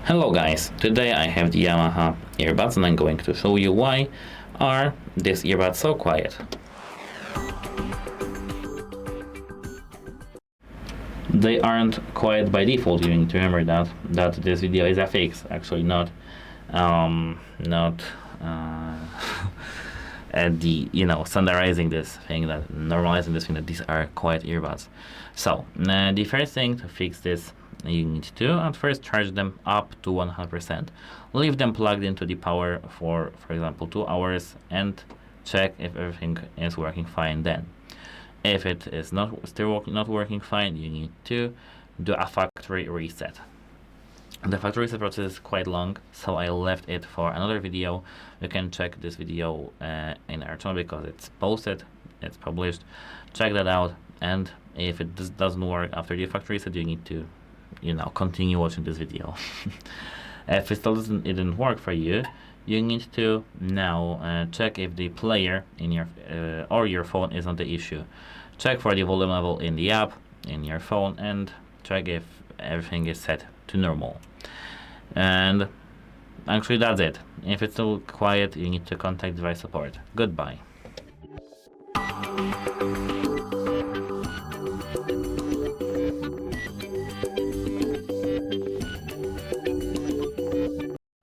Hello guys, today I have the Yamaha earbuds and I'm going to show you why are these earbuds so quiet. They aren't quiet by default. You need to remember that this video is a fix, actually not at the standardizing this thing, that normalizing this thing that these are quiet earbuds. So the first thing to fix this, you need to at first charge them up to 100%. Leave them plugged into the power for example 2 hours and check if everything is working fine. Then if it is not working fine, you need to do a factory reset. The factory reset process is quite long, so I left it for another video. You can check this video in our channel because it's posted, it's published. Check that out, and if it doesn't work after the factory reset, you need to continue watching this video. If it still didn't work for you, you need to now check if the player in your or your phone is not the issue. Check for the volume level in the app, in your phone, and check if everything is set to normal. And actually that's it. If it's still quiet, you need to contact device support. Goodbye.